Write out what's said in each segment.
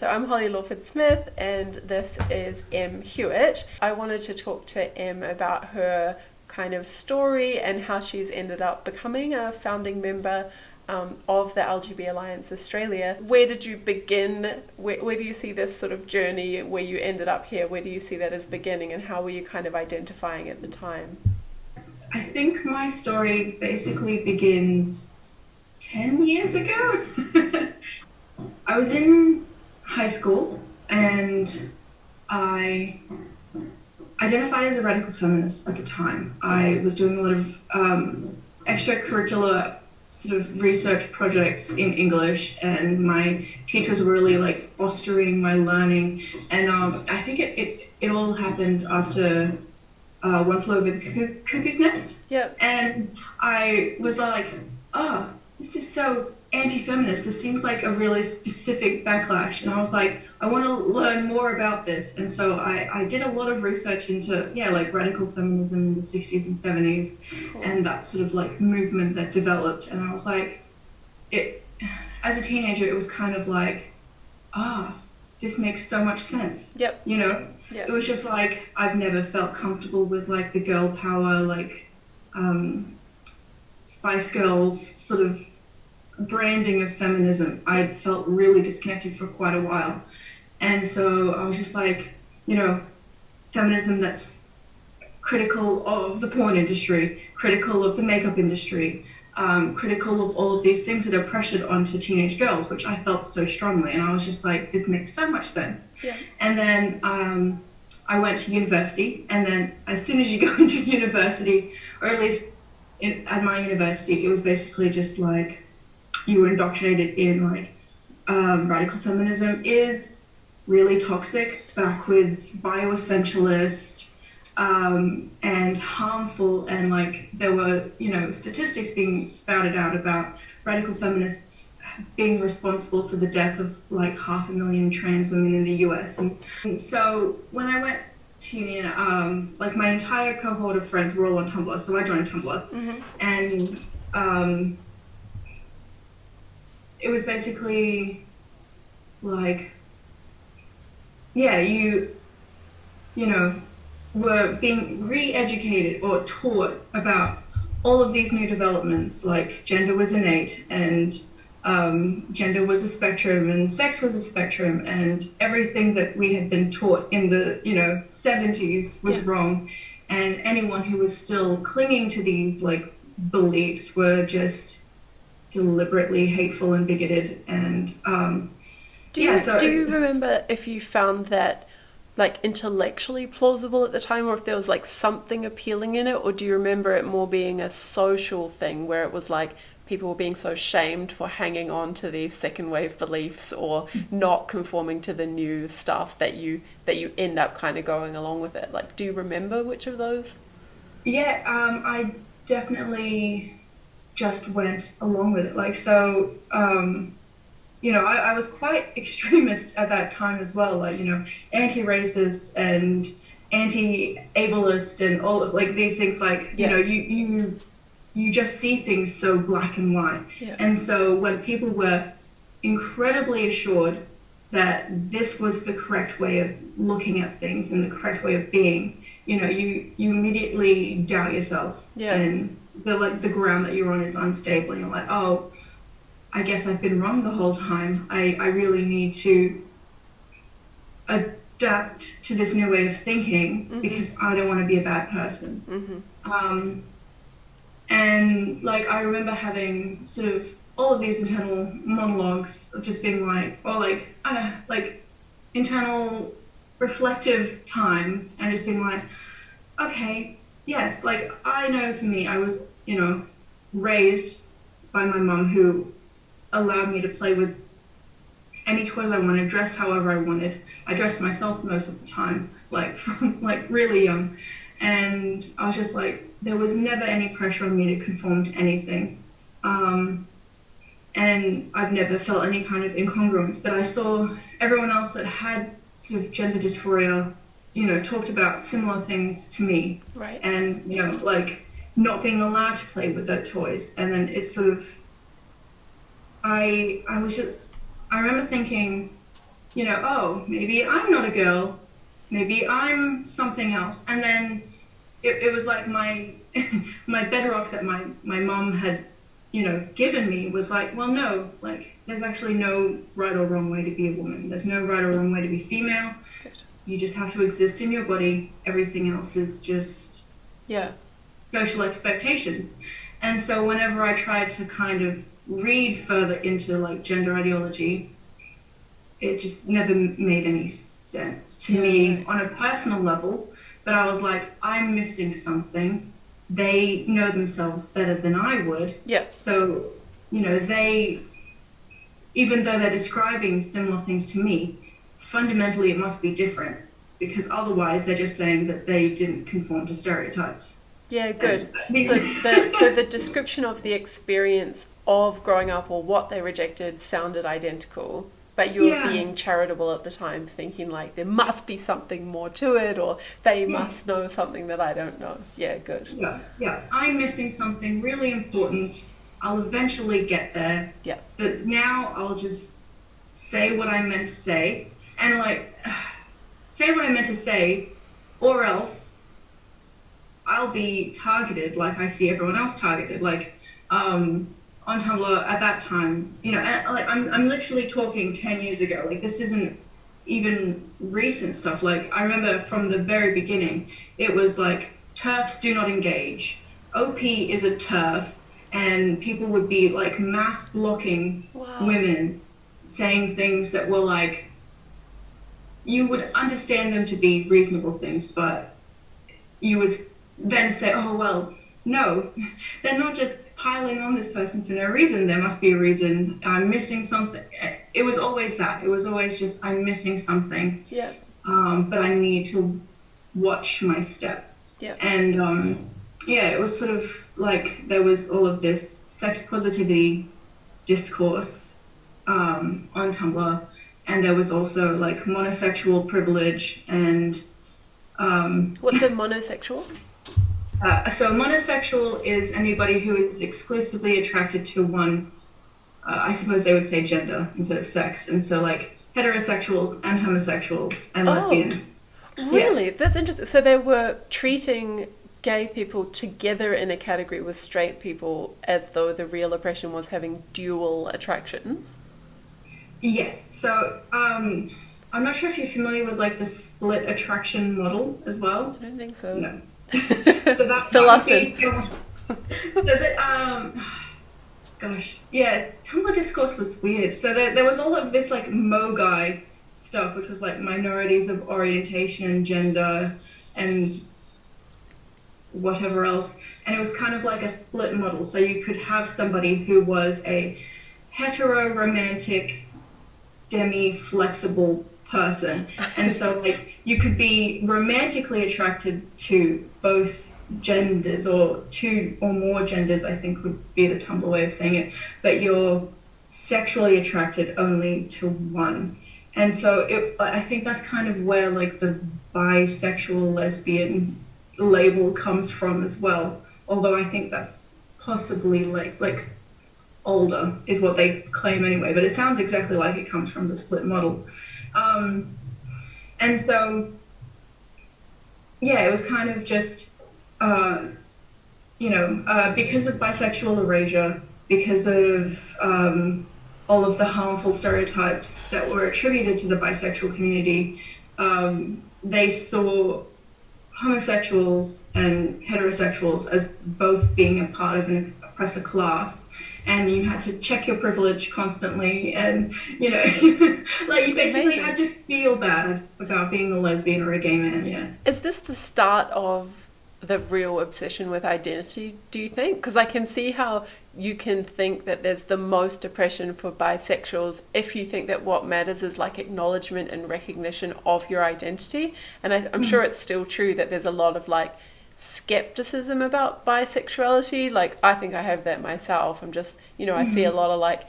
So I'm Holly Lawford-Smith and this is Hewitt. I wanted to talk to Em about her kind of story and how she's ended up becoming a founding member of the LGB Alliance Australia. Where did you begin? Where do you see this sort of journey where you ended up here? Where do you see that as beginning, and how were you kind of identifying at the time? I think my story basically begins 10 years ago. I was in high school and I identified as a radical feminist at the time. I was doing a lot of extracurricular sort of research projects in English, and my teachers were really like fostering my learning. And I think it all happened after One Flew Over the Cuckoo's Nest. Yeah. And I was like, oh, this is so anti-feminist. This seems like a really specific backlash. And I was like, I want to learn more about this. And so I did a lot of research into, like radical feminism in the 60s and 70s, Cool. and that sort of like movement that developed. And I was like, as a teenager, it was kind of like, this makes so much sense. Yep. It was just like, I've never felt comfortable with like the girl power, like Spice Girls sort of branding of feminism. I felt really disconnected for quite a while. And so I was just like, feminism that's critical of the porn industry, critical of the makeup industry, critical of all of these things that are pressured onto teenage girls, which I felt so strongly. And I was just like, this makes so much sense. Yeah. And then I went to university, and then as soon as you go into university, or at least at my university, it was basically just like you were indoctrinated in like radical feminism is really toxic, backwards, bioessentialist, and harmful. And like there were, statistics being spouted out about radical feminists being responsible for the death of like 500,000 trans women in the US. And so when I went to uni, like my entire cohort of friends were all on Tumblr, so I joined Tumblr. Mm-hmm. And it was basically like, you were being re-educated or taught about all of these new developments, like gender was innate, and gender was a spectrum, and sex was a spectrum, and everything that we had been taught in the 70s was wrong. And anyone who was still clinging to these like beliefs were just deliberately hateful and bigoted. And Do you remember if you found that like intellectually plausible at the time, or if there was like something appealing in it, or do you remember it more being a social thing where it was like people were being so shamed for hanging on to these second wave beliefs or not conforming to the new stuff that you end up kind of going along with it? Like, do you remember which of those? I definitely just went along with it. Like, so I was quite extremist at that time as well, like, anti-racist and anti-ableist and all of like these things, like, you just see things so black and white. Yeah. And so when people were incredibly assured that this was the correct way of looking at things and the correct way of being, you immediately doubt yourself. Yeah. And the ground that you're on is unstable, and you're like, oh, I guess I've been wrong the whole time. I really need to adapt to this new way of thinking, Mm-hmm. because I don't want to be a bad person. Mm-hmm. And like I remember having sort of all of these internal monologues of just being like, or like, I don't know, like internal reflective times, and just being like, okay, yes, like I know for me, I was, raised by my mum, who allowed me to play with any toys I wanted, dress however I wanted. I dressed myself most of the time, like from like really young. And I was just like, there was never any pressure on me to conform to anything. And I've never felt any kind of incongruence. But I saw everyone else that had sort of gender dysphoria, talked about similar things to me. Right. And, like not being allowed to play with their toys. And then it's sort of, I remember thinking, oh, maybe I'm not a girl, maybe I'm something else. And then it was like my my bedrock that my mom had, given me was like, well, no, like there's actually no right or wrong way to be a woman. There's no right or wrong way to be female. Good. You just have to exist in your body. Everything else is just Yeah. social expectations. And so whenever I tried to kind of read further into like gender ideology, it just never made any sense to me Right. on a personal level. But I was like, I'm missing something. They know themselves better than I would. Yeah. So, they, even though they're describing similar things to me, fundamentally it must be different because otherwise they're just saying that they didn't conform to stereotypes. Yeah, good. And, So the description of the experience of growing up or what they rejected sounded identical, but you were yeah, being charitable at the time, thinking like there must be something more to it, or they yeah, must know something that I don't know. Yeah, good. yeah. I'm missing something really important. I'll eventually get there, Yeah. but now I'll just say what I meant to say and like say what I meant to say, or else I'll be targeted like I see everyone else targeted. Like on Tumblr at that time, and, like I'm literally talking 10 years ago. Like this isn't even recent stuff. Like I remember from the very beginning, it was like TERFs do not engage. OP is a TERF, and people would be like mass blocking Wow. women, saying things that were like you would understand them to be reasonable things, but you would then say, oh, well, no, they're not just piling on this person for no reason. There must be a reason. I'm missing something. It was always that. It was always just, I'm missing something, Yeah. but I need to watch my step. Yeah. And yeah, it was sort of like there was all of this sex positivity discourse on Tumblr. And there was also like monosexual privilege and What's a monosexual? so monosexual is anybody who is exclusively attracted to one, I suppose they would say gender instead of sex. And so like heterosexuals and homosexuals and Oh, lesbians. Yeah. really? That's interesting. So they were treating gay people together in a category with straight people as though the real oppression was having dual attractions. Yes. So I'm not sure if you're familiar with like the split attraction model as well. I don't think so. No. So that Fill would us be in. so that gosh, yeah, Tumblr discourse was weird. So there was all of this like Mogai stuff, which was like minorities of orientation, gender, and whatever else. And it was kind of like a split model. So you could have somebody who was a hetero romantic, demi flexible person. And so like you could be romantically attracted to both genders or two or more genders, I think would be the Tumblr way of saying it, but you're sexually attracted only to one. And so I think that's kind of where like the bisexual lesbian label comes from as well. Although I think that's possibly like older is what they claim anyway, but it sounds exactly like it comes from the split model. Um, and so yeah, it was kind of just uh, because of bisexual erasure, because of all of the harmful stereotypes that were attributed to the bisexual community, they saw homosexuals and heterosexuals as both being a part of an oppressor class. And you had to check your privilege constantly, and like you basically Amazing. had to feel bad about being a lesbian or a gay man. Yeah. Is this the start of the real obsession with identity, do you think? Because I can see how you can think that there's the most oppression for bisexuals if you think that what matters is like acknowledgement and recognition of your identity. And I'm sure it's still true that there's a lot of like skepticism about bisexuality. Like I think I have that myself. I'm just, I see a lot of like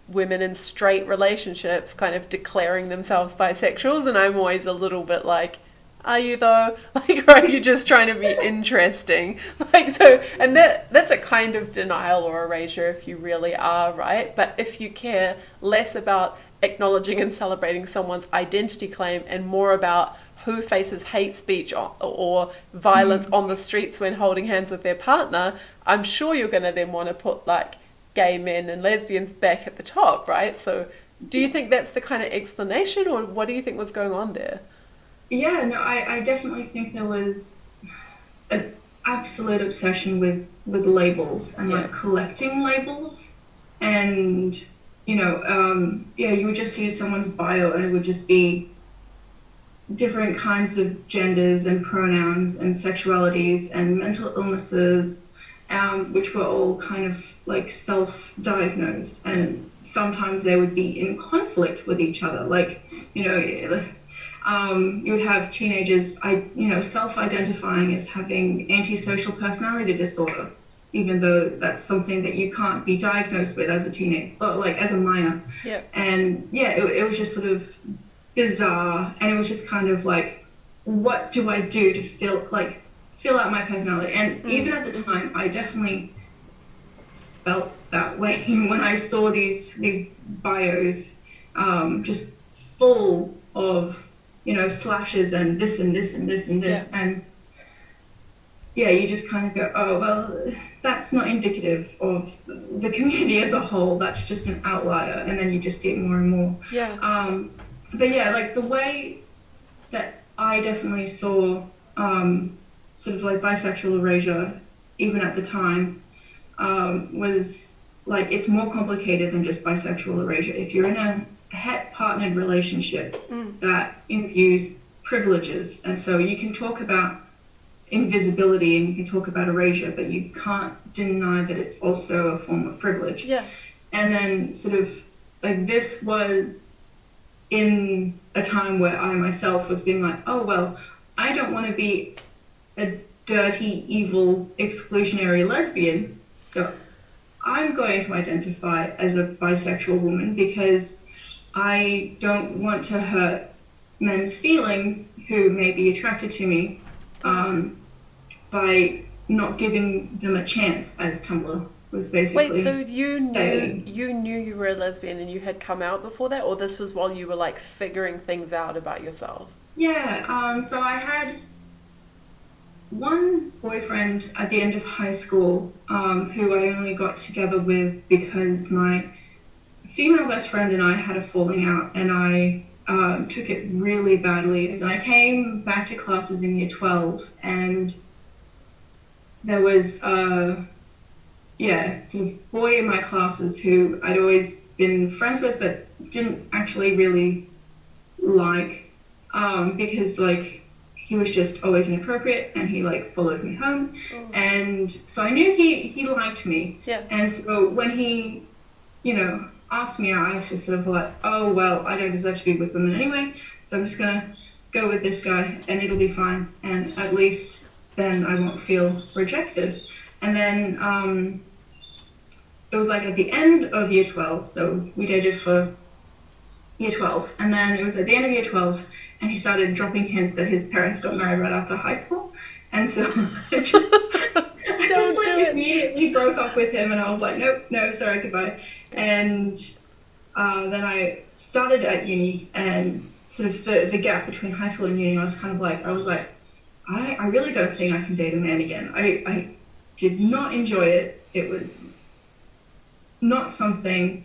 women in straight relationships kind of declaring themselves bisexuals, and I'm always a little bit like, are you though? Like, or are you just trying to be interesting? Like, so, and that's a kind of denial or erasure if you really are, right? But if you care less about acknowledging and celebrating someone's identity claim and more about who faces hate speech or violence on the streets when holding hands with their partner, I'm sure you're going to then want to put like gay men and lesbians back at the top, right? So do you think that's the kind of explanation, or what do you think was going on there? Yeah, no, I definitely think there was an absolute obsession with labels and like collecting labels. And, yeah, you would just see someone's bio and it would just be different kinds of genders and pronouns and sexualities and mental illnesses, which were all kind of like self-diagnosed, and sometimes they would be in conflict with each other. Like, you would have teenagers, self-identifying as having antisocial personality disorder, even though that's something that you can't be diagnosed with as a teenager, or like as a minor. Yeah. And yeah, it was just sort of bizarre, and it was just kind of like, what do I do to fill out my personality? And even at the time, I definitely felt that way when I saw these bios, just full of slashes and this and this and this and this, and yeah, you just kind of go, oh well, that's not indicative of the community as a whole. That's just an outlier, and then you just see it more and more. Yeah. But yeah, like the way that I definitely saw sort of like bisexual erasure, even at the time, was like, it's more complicated than just bisexual erasure. If you're in a het partnered relationship, that imbues privileges, and so you can talk about invisibility and you can talk about erasure, but you can't deny that it's also a form of privilege. Yeah. And then sort of like, this was in a time where I myself was being like, oh well, I don't want to be a dirty, evil, exclusionary lesbian, so I'm going to identify as a bisexual woman because I don't want to hurt men's feelings who may be attracted to me, by not giving them a chance, as Tumblr was basically. Wait, so you knew you were a lesbian and you had come out before that, or this was while you were like figuring things out about yourself? Yeah, so I had one boyfriend at the end of high school, who I only got together with because my female best friend and I had a falling out, and I took it really badly. And I came back to classes in year 12, and there was sort of boy in my classes who I'd always been friends with but didn't actually really like, because like he was just always inappropriate and he like followed me home. And so I knew he liked me. Yeah. And so when he asked me out, I was just sort of like, oh well, I don't deserve to be with women anyway, so I'm just gonna go with this guy and it'll be fine, and at least then I won't feel rejected. And then it was like at the end of year 12, so we dated for year 12, and then it was at the end of year 12, and he started dropping hints that his parents got married right after high school, and so I just immediately broke up with him, and I was like, nope, no, sorry, goodbye. And then I started at uni, and sort of the gap between high school and uni, I was like, I really don't think I can date a man again. I did not enjoy it. It was not something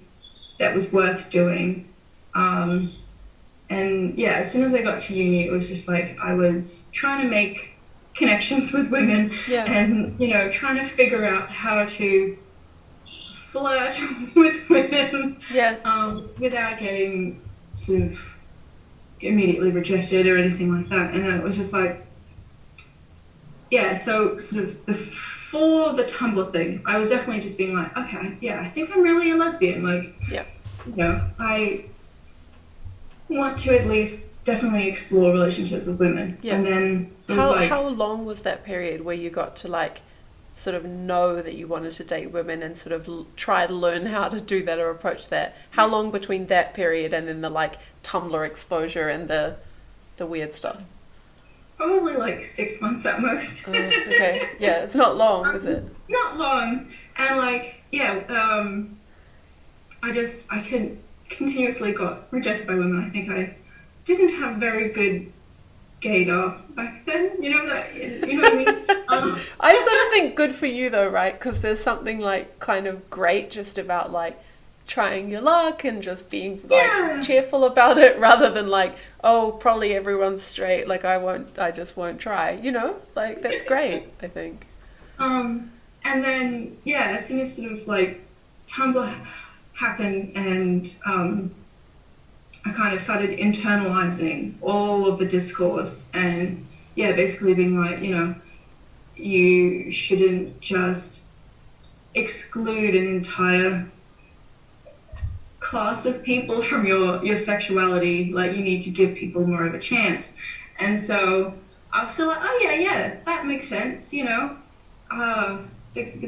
that was worth doing. And yeah, as soon as I got to uni, it was just like I was trying to make connections with women, and trying to figure out how to flirt with women, without getting sort of immediately rejected or anything like that. And it was just like, yeah, so sort of before the Tumblr thing, I was definitely just being like, okay, yeah, I think I'm really a lesbian. Like, I want to at least definitely explore relationships with women. Yeah. And then how long was that period where you got to like sort of know that you wanted to date women and sort of try to learn how to do that or approach that? How long between that period and then the like Tumblr exposure and the weird stuff? Probably like 6 months at most. Okay. Yeah, it's not long, is it? Not long. And like, yeah, I couldn't continuously got rejected by women. I think I didn't have very good gaydar back then. You know what I mean? I sort of think good for you though, right? Because there's something like kind of great just about like trying your luck and just being like Yeah. cheerful about it rather than like, oh, probably everyone's straight, like I just won't try, like that's great, I think. And then yeah, as soon as sort of like Tumblr happened and I kind of started internalizing all of the discourse and yeah, basically being like, you shouldn't just exclude an entire class of people from your sexuality. Like you need to give people more of a chance. And so I was still like, oh yeah, that makes sense. The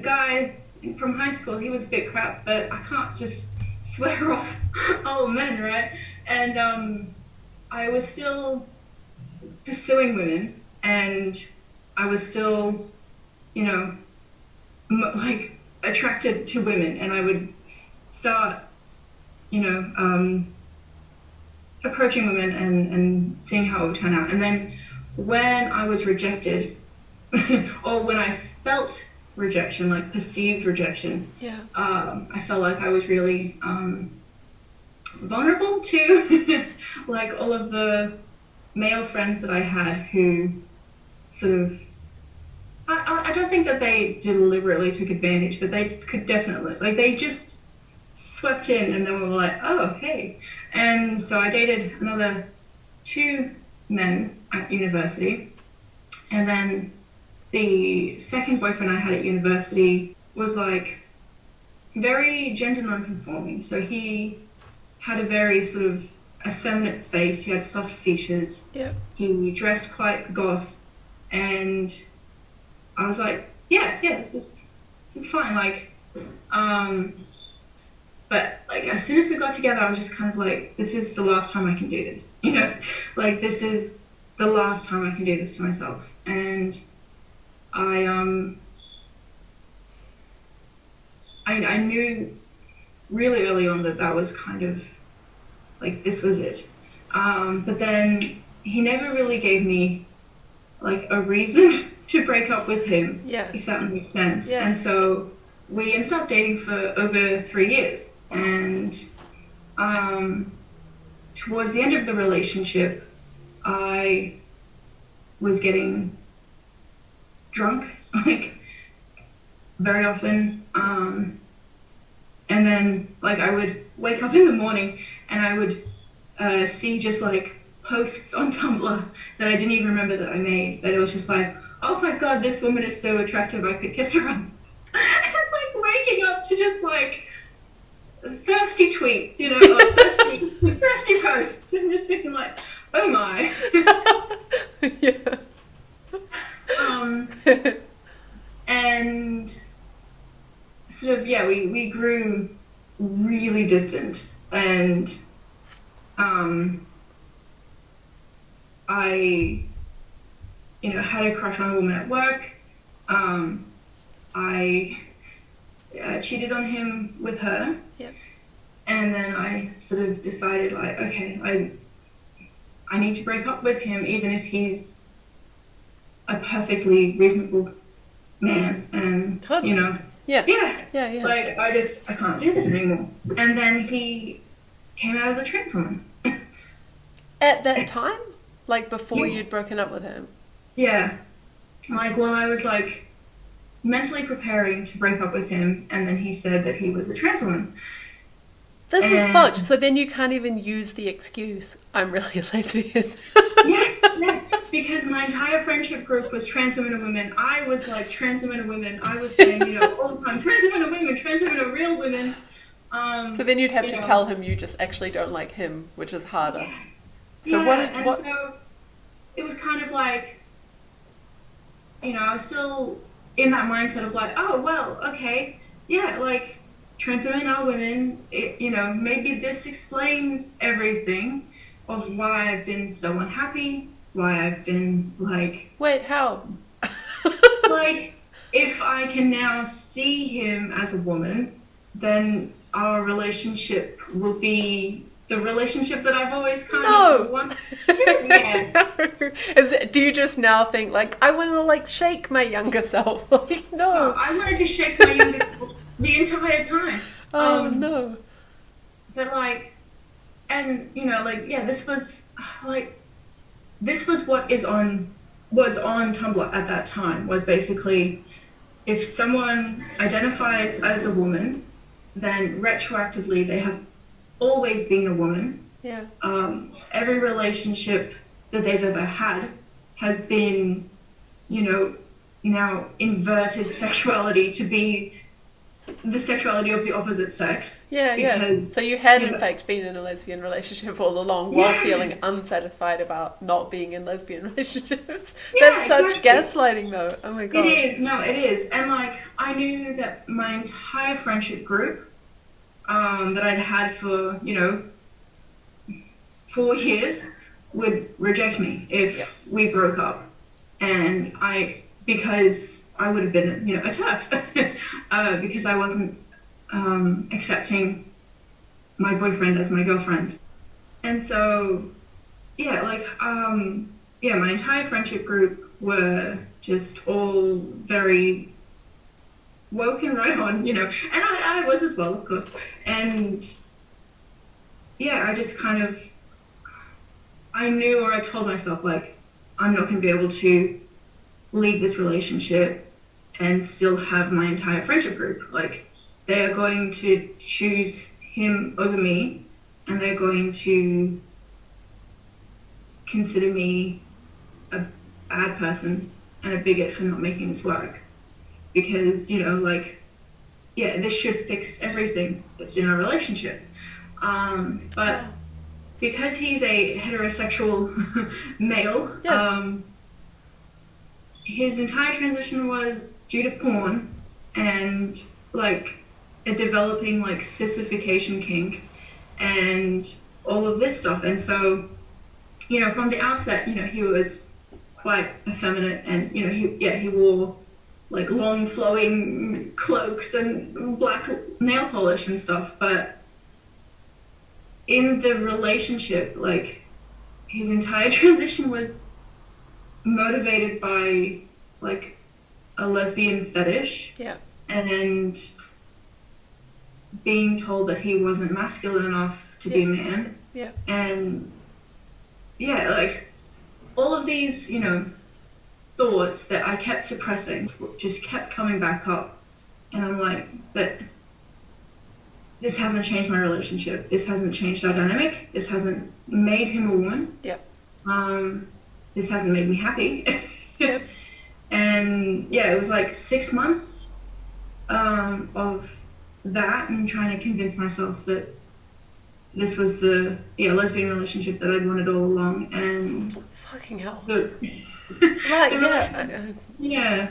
guy from high school, he was a bit crap, but I can't just swear off all men, right? And I was still pursuing women, and I was still, like attracted to women, and I would start, approaching women and seeing how it would turn out. And then when I was rejected, or when I felt rejection, like perceived rejection, Yeah. I felt like I was really vulnerable to like all of the male friends that I had who sort of I don't think that they deliberately took advantage, but they could definitely, like, they just swept in and they were like, oh, hey. And so I dated another 2 men at university, and then the second boyfriend I had at university was like very gender non-conforming. So he had a very sort of effeminate face. He had soft features. Yeah. He dressed quite goth, and I was like, yeah, this is fine. Like, but like as soon as we got together, I was just kind of like, this is the last time I can do this. Like this is the last time I can do this to myself. And I knew really early on that was kind of like, this was it. But then he never really gave me like a reason to break up with him, if that makes sense. Yeah. And so we ended up dating for over 3 years. And towards the end of the relationship, I was getting drunk, like, very often. And then, like, I would wake up in the morning and I would see just, like, posts on Tumblr that I didn't even remember that I made. But it was just like, oh my god, this woman is so attractive, I could kiss her on. And, like, waking up to just, like, thirsty tweets, like, thirsty posts. And just thinking, like, oh my. Yeah. And sort of, yeah, we grew really distant, and I, had a crush on a woman at work. I cheated on him with her. Yep. And then I sort of decided, like, okay, I need to break up with him, even if he's a perfectly reasonable man. And, Totally. Yeah. Like, I can't do this anymore. And then he came out of the trans woman. at that time? Like, before you'd broken up with him? Yeah. Like, while I was, like, mentally preparing to break up with him, and then he said that he was a trans woman. This is fucked. So then you can't even use the excuse, I'm really a lesbian. Yeah. Because my entire friendship group was trans women and women. I was like, trans women and women. I was saying, all the time, trans women and women, trans women are real women. So then you'd have to tell him you just actually don't like him, which is harder. Yeah. So what? So it was kind of like, I was still in that mindset of like, oh, well, okay, yeah, like, trans women are women. Maybe this explains everything of why I've been so unhappy, why I've been like... Wait, how? Like, if I can now see him as a woman, then our relationship will be the relationship that I've always kind No. of wanted. Yeah. Do you just now think like I want to like shake my younger self? Like No, no. I wanted to shake my youngest the entire time. Oh no. But like, and you know, like, yeah, like, this was what was on Tumblr at that time, was basically if someone identifies as a woman, then retroactively they have always been a woman. Yeah. Every relationship that they've ever had has been, you know, now inverted sexuality to be the sexuality of the opposite sex. Yeah, because, yeah. So you had, you in know, fact, been in a lesbian relationship all along while yeah, feeling unsatisfied about not being in lesbian relationships. yeah, That's such exactly. gaslighting, though. Oh my It god. is, no, it is. And like, I knew that my entire friendship group, that I'd had for, you know, 4 years would reject me if Yeah. we broke up. And because I would have been, you know, a TERF, because I wasn't accepting my boyfriend as my girlfriend. And so, yeah, like, yeah, my entire friendship group were just all very woke and right on, you know, and I was as well, of course. And yeah, I just kind of, I knew, or I told myself, like, I'm not going to be able to leave this relationship and still have my entire friendship group. Like, they are going to choose him over me, and they're going to consider me a bad person and a bigot for not making this work. Because, you know, like, yeah, this should fix everything that's in our relationship. But because he's a heterosexual male, Yeah. his entire transition was due to porn and like a developing like sissification kink and all of this stuff. And so, you know, from the outset, you know, he was quite effeminate, and you know, he wore like long flowing cloaks and black nail polish and stuff. But in the relationship, like, his entire transition was motivated by like a lesbian fetish. Yeah. And being told that he wasn't masculine enough to be a man. Yeah. And yeah, like, all of these, you know, thoughts that I kept suppressing just kept coming back up. And I'm like, but this hasn't changed my relationship. This hasn't changed our dynamic. This hasn't made him a woman. Yeah. This hasn't made me happy. Yep. And yeah, it was like 6 months of that, and trying to convince myself that this was the lesbian relationship that I'd wanted all along. And Fucking hell. Like, yeah. yeah,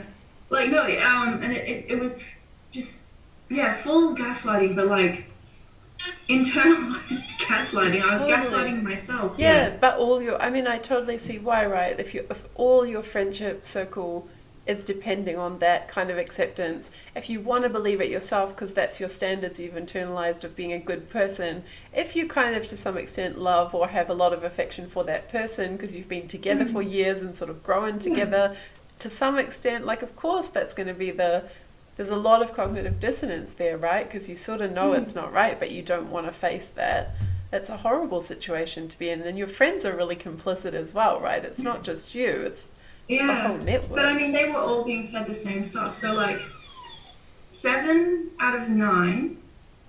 like, no, and it was just, yeah, full gaslighting, but like internalized gaslighting. I was Totally. gaslighting myself. Yeah, but I totally see why, right? If all your friendship circle is depending on that kind of acceptance, if you want to believe it yourself because that's your standards you've internalized of being a good person, if you kind of to some extent love or have a lot of affection for that person because you've been together for years and sort of grown together, to some extent, like, of course that's going to be there's a lot of cognitive dissonance there, right? Because you sort of know it's not right, but you don't want to face that. It's a horrible situation to be in, and your friends are really complicit as well, right? It's not just you, it's the whole network. But I mean, they were all being fed the same stuff. So like 7 out of 9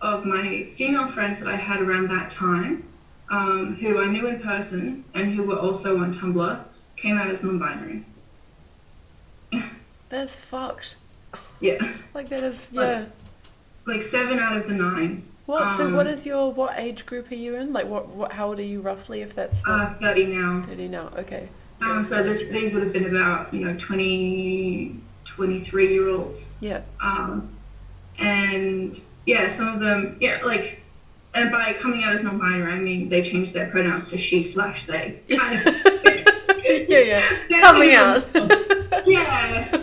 of my female friends that I had around that time, who I knew in person and who were also on Tumblr, came out as non-binary. That's fucked. Yeah. Like that is, yeah. Like 7 out of the 9. So what age group are you in? Like how old are you roughly, if that's 30 now. 30 now, okay. So these would have been about, 20, 23-year-olds. Yeah. And yeah, some of them, like, and by coming out as non-binary, I mean they changed their pronouns to she/they. Yeah. Coming out. Yeah.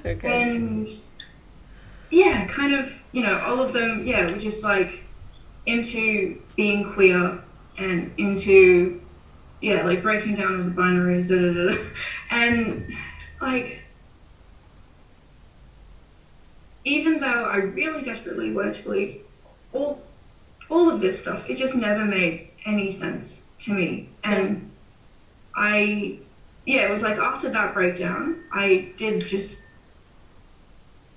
Okay. And yeah, kind of all of them, were just like into being queer and into, like breaking down of the binaries, and like, even though I really desperately wanted to believe all of this stuff, it just never made any sense to me. And it was like after that breakdown, I did just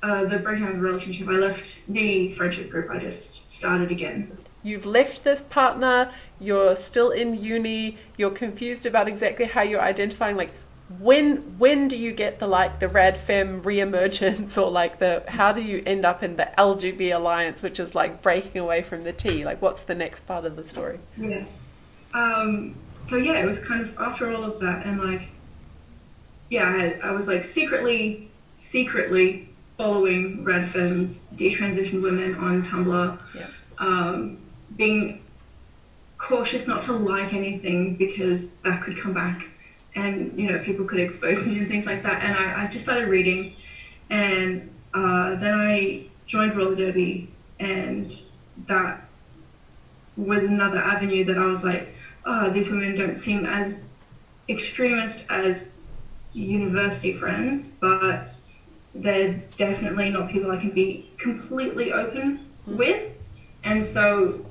the breakdown of the relationship. I left the friendship group. I just started again. You've left this partner, you're still in uni, you're confused about exactly how you're identifying, like, when do you get the rad femme reemergence, or like how do you end up in the LGB alliance, which is like breaking away from the T? Like, what's the next part of the story? Yeah. So it was kind of after all of that, and like, I was like secretly following rad femmes, detransitioned women on Tumblr. Yeah. Being cautious not to like anything because that could come back and people could expose me and things like that. And I just started reading, and then I joined roller derby, and that was another avenue that I was like, these women don't seem as extremist as university friends, but they're definitely not people I can be completely open with. And so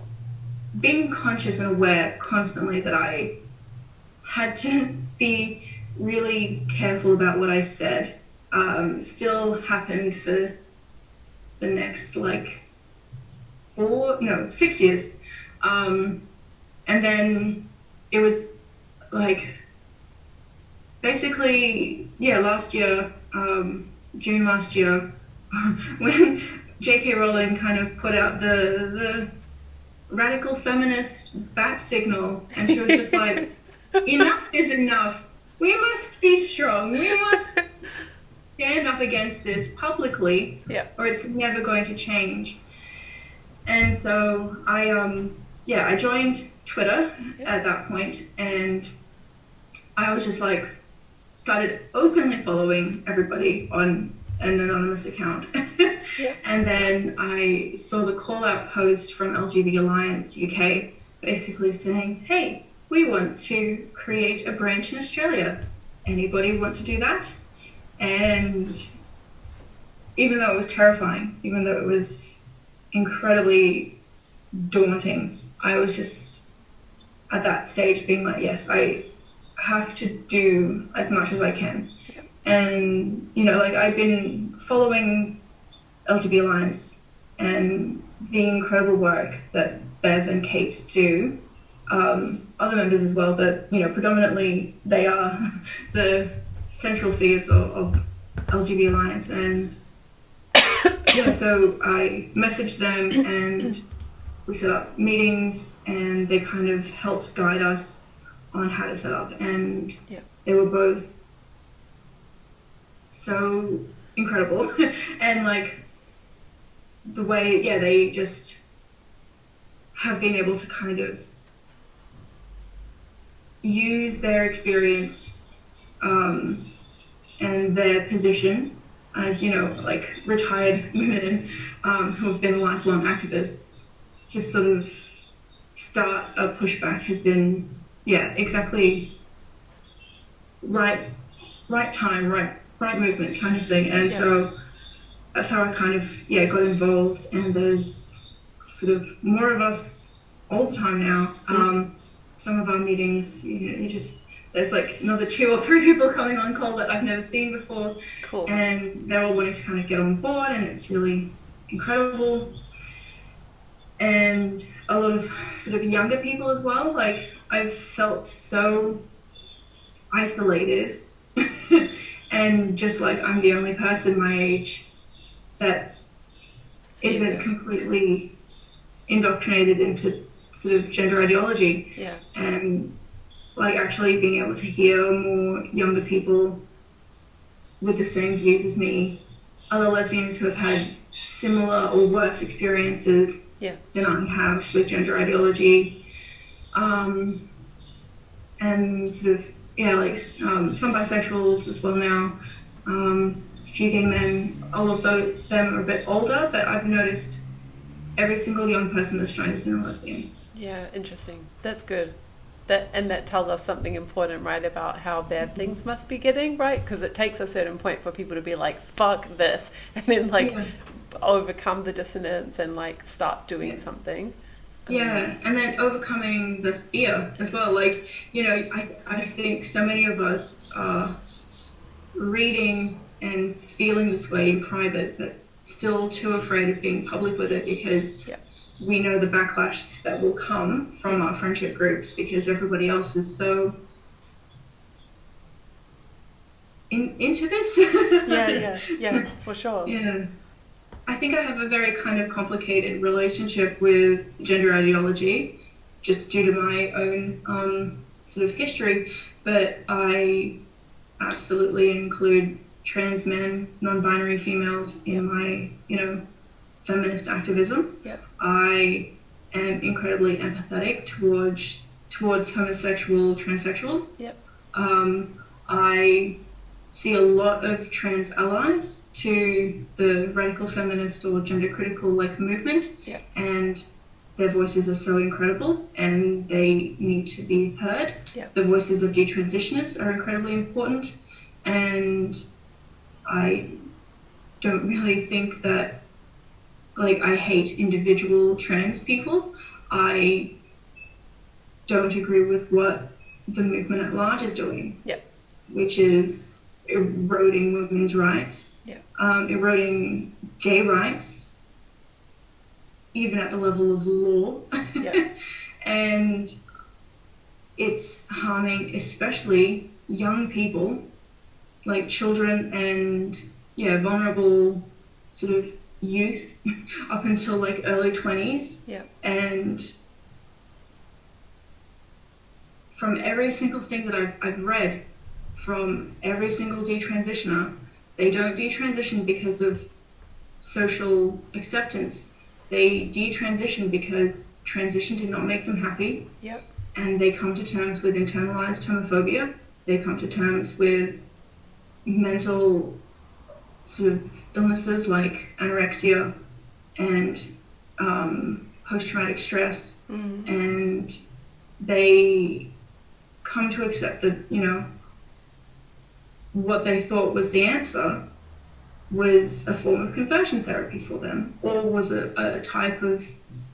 being conscious and aware constantly that I had to be really careful about what I said still happened for the next 6 years. And then it was like basically last year, June last year, when J.K. Rowling kind of put out the radical feminist bat signal, and she was just like, enough is enough. We must be strong. We must stand up against this publicly, or it's never going to change. And so I joined Twitter at that point, and I was just like, started openly following everybody on an anonymous account. And then I saw the call out post from LGB Alliance UK basically saying, hey, we want to create a branch in Australia. Anybody want to do that? And even though it was terrifying, even though it was incredibly daunting, I was just at that stage being like, yes, I have to do as much as I can. And I've been following LGB Alliance and the incredible work that Bev and Kate do, other members as well, but predominantly they are the central figures of LGB Alliance. And so I messaged them, and we set up meetings, and they kind of helped guide us on how to set up, and they were both so incredible. And like the way they just have been able to kind of use their experience and their position as retired women who have been lifelong activists to sort of start a pushback has been exactly right time, right movement kind of thing. And so that's how I kind of got involved, and there's sort of more of us all the time now. Some of our meetings, there's like another 2 or 3 people coming on call that I've never seen before. Cool. And they're all wanting to kind of get on board, and it's really incredible. And a lot of sort of younger people as well. Like, I've felt so isolated and just like I'm the only person my age that isn't completely indoctrinated into sort of gender ideology. And like actually being able to hear more younger people with the same views as me, other lesbians who have had similar or worse experiences than I have with gender ideology, and sort of some bisexuals as well now, few gay men. All of them are a bit older, but I've noticed every single young person that's trans and lesbian. Yeah, interesting. That's good. That tells us something important, right, about how bad things must be getting, right? Because it takes a certain point for people to be like, fuck this, and then like overcome the dissonance and like start doing something. Yeah, and then overcoming the fear as well. Like, I think so many of us are reading and feeling this way in private, but still too afraid of being public with it because we know the backlash that will come from our friendship groups because everybody else is so into this. Yeah, for sure. Yeah. I think I have a very kind of complicated relationship with gender ideology, just due to my own sort of history, but I absolutely include trans men, non-binary females in my, feminist activism. I am incredibly empathetic towards homosexual, transsexual. I see a lot of trans allies to the radical feminist or gender critical movement, and their voices are so incredible and they need to be heard. The voices of detransitioners are incredibly important, and I don't really think that I hate individual trans people. I don't agree with what the movement at large is doing, which is eroding women's rights, eroding gay rights, even at the level of law. And it's harming especially young people, like children and vulnerable sort of youth up until early 20s. And from every single thing that I've read from every single detransitioner, they don't detransition because of social acceptance. They detransition because transition did not make them happy. And they come to terms with internalized homophobia. They come to terms with mental sort of illnesses like anorexia and post-traumatic stress. And they come to accept that, what they thought was the answer was a form of conversion therapy for them, or was a type of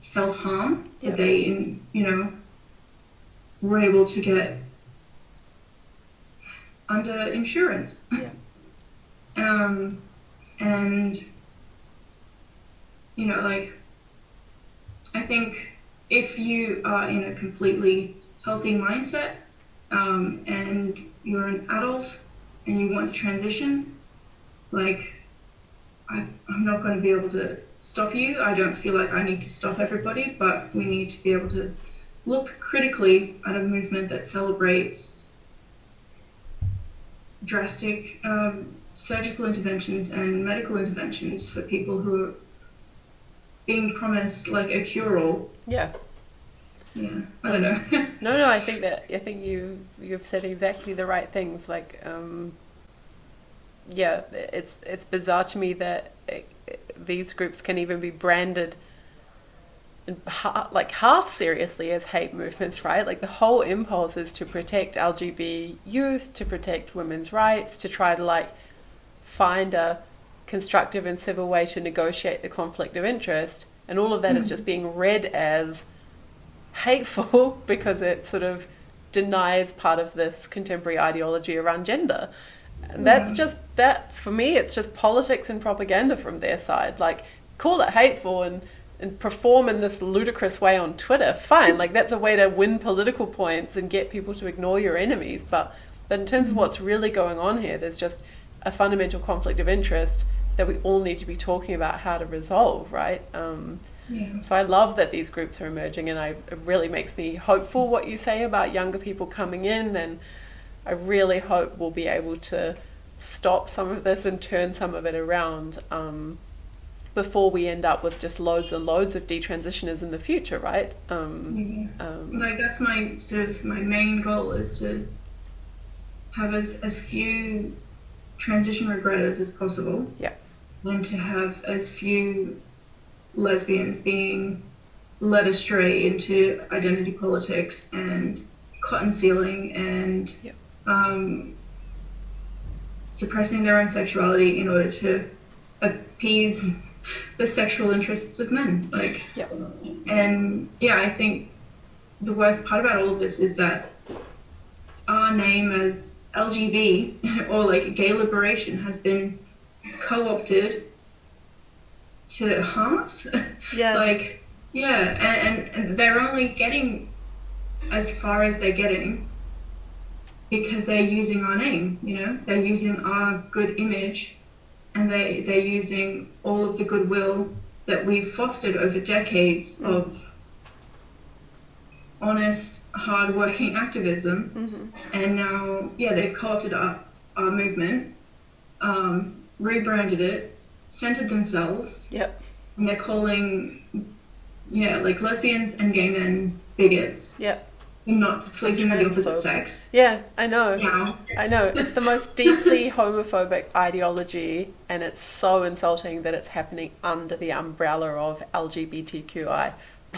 self-harm that they, were able to get under insurance. And, I think if you are in a completely healthy mindset, and you're an adult and you want to transition, I'm not going to be able to stop you. I don't feel like I need to stop everybody, but we need to be able to look critically at a movement that celebrates drastic surgical interventions and medical interventions for people who are being promised a cure-all. I don't know. No, I think you've said exactly the right things. It's bizarre to me that these groups can even be branded half seriously as hate movements, right? The whole impulse is to protect LGB youth, to protect women's rights, to try to find a constructive and civil way to negotiate the conflict of interest, and all of that is just being read as hateful because it sort of denies part of this contemporary ideology around gender. And that's just that, for me, it's just politics and propaganda from their side. Call it hateful and perform in this ludicrous way on Twitter, fine. That's a way to win political points and get people to ignore your enemies. But in terms of what's really going on here, there's just a fundamental conflict of interest that we all need to be talking about how to resolve, right? So I love that these groups are emerging, and it really makes me hopeful what you say about younger people coming in, and I really hope we'll be able to stop some of this and turn some of it around before we end up with just loads and loads of detransitioners in the future, right? That's my main goal, is to have as few transition regretters as possible. Yeah. And to have as few lesbians being led astray into identity politics and cotton sealing and suppressing their own sexuality in order to appease the sexual interests of men. Like, and yeah, I think the worst part about all of this is that our name as LGB or like gay liberation has been co-opted to harm us. Yeah. Like, yeah, and they're only getting as far as they're getting because they're using our name, you know? They're using our good image, and they're using all of the goodwill that we've fostered over decades of honest, hard-working activism. And now, yeah, they've co-opted our movement, rebranded it, centered themselves. Yep. And they're calling, like lesbians and gay men bigots. Yep. And not sleeping with the opposite sex. Yeah, I know. Yeah. I know. It's the most deeply homophobic ideology, and it's so insulting that it's happening under the umbrella of LGBTQI.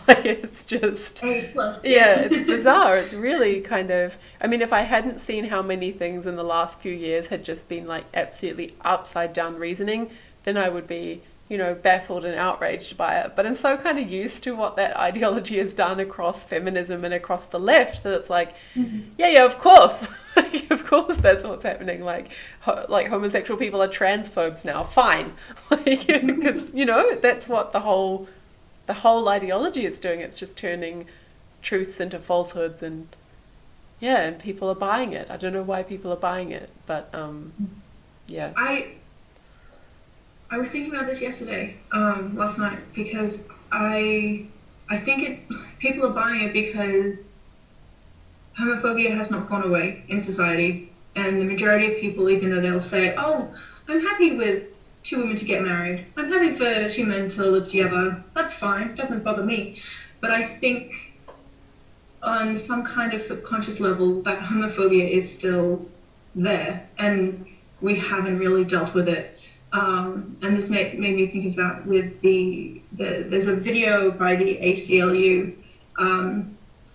Like, it's just... Yeah, it's bizarre. It's really kind of... I mean, if I hadn't seen how many things in the last few years had just been, like, absolutely upside down reasoning, then I would be, baffled and outraged by it. But I'm so kind of used to what that ideology has done across feminism and across the left that it's like, yeah, of course. Of course that's what's happening. Like homosexual people are transphobes now. Fine. Because, that's what the whole ideology is doing. It's just turning truths into falsehoods, and people are buying it. I don't know why people are buying it, but yeah. I was thinking about this yesterday, last night, because I think people are buying it because homophobia has not gone away in society, and the majority of people, even though they'll say, "Oh, I'm happy with 2 women to get married. I'm happy for 2 men to live together. That's fine. Doesn't bother me." But I think on some kind of subconscious level, that homophobia is still there, and we haven't really dealt with it. And this made me think of that with there's a video by the ACLU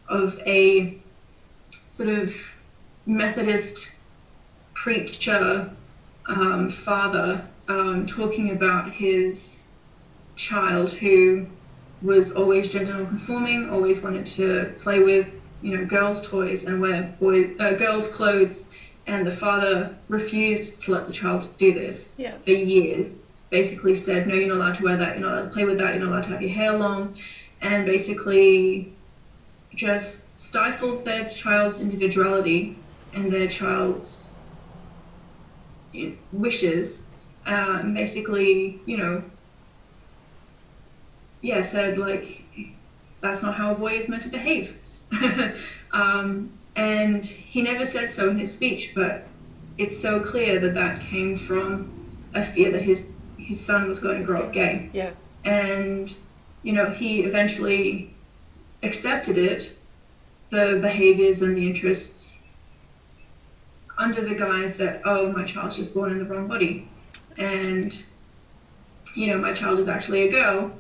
of a sort of Methodist preacher father talking about his child who was always gender non-conforming, always wanted to play with girls' toys and wear girls' clothes. And the father refused to let the child do this for years. Basically said, no, you're not allowed to wear that, you're not allowed to play with that, you're not allowed to have your hair long. And basically just stifled their child's individuality and their child's wishes. Basically, said, like, that's not how a boy is meant to behave. And he never said so in his speech, but it's so clear that came from a fear that his son was going to grow up gay. Yeah. And, he eventually accepted it, the behaviors and the interests, under the guise that, oh, my child's just born in the wrong body. And, my child is actually a girl,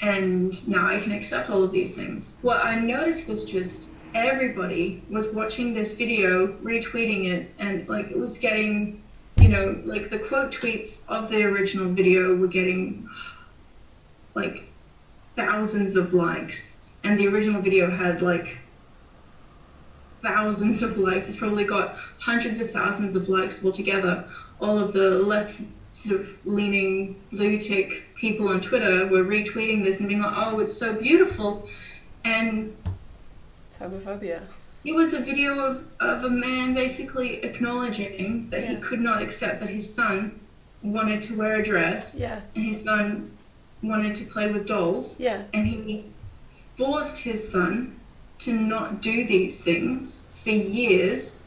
and now I can accept all of these things. What I noticed was just everybody was watching this video, retweeting it, and like it was getting, like the quote tweets of the original video were getting like thousands of likes, and the original video had like thousands of likes. It's probably got hundreds of thousands of likes altogether. All of the left sort of leaning lunatic people on Twitter were retweeting this and being like, oh, it's so beautiful. And homophobia. It was a video of a man basically acknowledging that he could not accept that his son wanted to wear a dress, and his son wanted to play with dolls, and he forced his son to not do these things for years,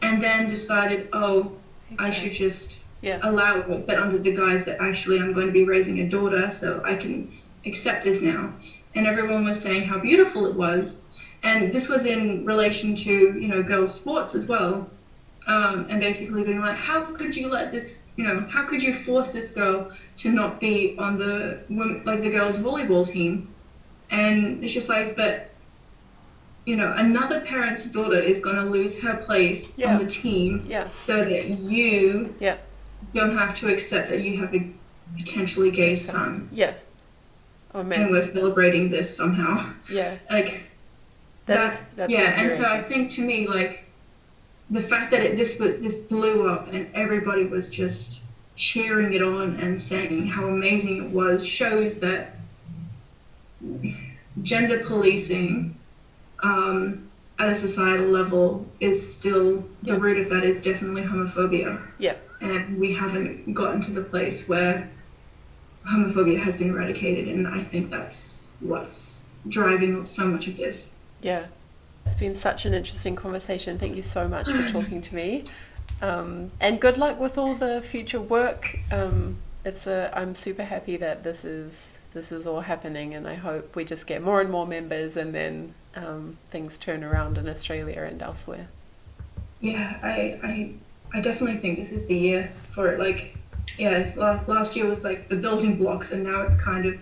and then decided, oh, I should just allow it, but under the guise that actually I'm going to be raising a daughter, so I can accept this now. And everyone was saying how beautiful it was. And this was in relation to, girls' sports as well. and basically being like, how could you let this, how could you force this girl to not be on the girls' volleyball team? And it's just like, but another parent's daughter is going to lose her place on the team so that you don't have to accept that you have a potentially gay son. Yeah. Oh man. And we're celebrating this somehow. Yeah. Like that's yeah. And so I think to me, like, the fact that this blew up and everybody was just cheering it on and saying how amazing it was shows that gender policing at a societal level is still the root of that is definitely homophobia. Yeah. And we haven't gotten to the place where homophobia has been eradicated, and I think that's what's driving so much of this. Yeah. It's been such an interesting conversation. Thank you so much for talking to me. And good luck with all the future work. I'm super happy that this is all happening, and I hope we just get more and more members, and then things turn around in Australia and elsewhere. Yeah, I definitely think this is the year for it. Like, yeah, last year was like the building blocks, and now it's kind of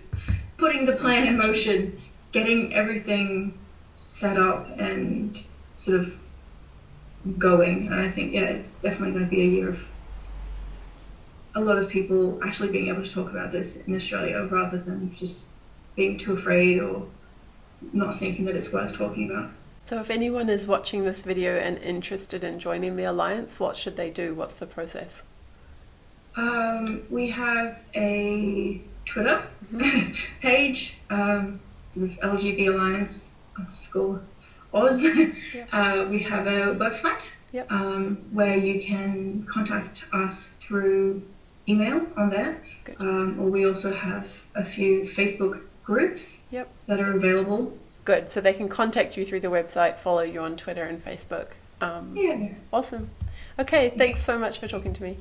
putting the plan in motion, getting everything set up and sort of going. And I think, it's definitely going to be a year of a lot of people actually being able to talk about this in Australia rather than just being too afraid or not thinking that it's worth talking about. So if anyone is watching this video and interested in joining the Alliance, what should they do? What's the process? We have a Twitter page, sort of LGB Alliance _Oz. We have a website where you can contact us through email on there. Or we also have a few Facebook groups that are available. Good. So they can contact you through the website, follow you on Twitter and Facebook. Awesome. Okay, thanks so much for talking to me.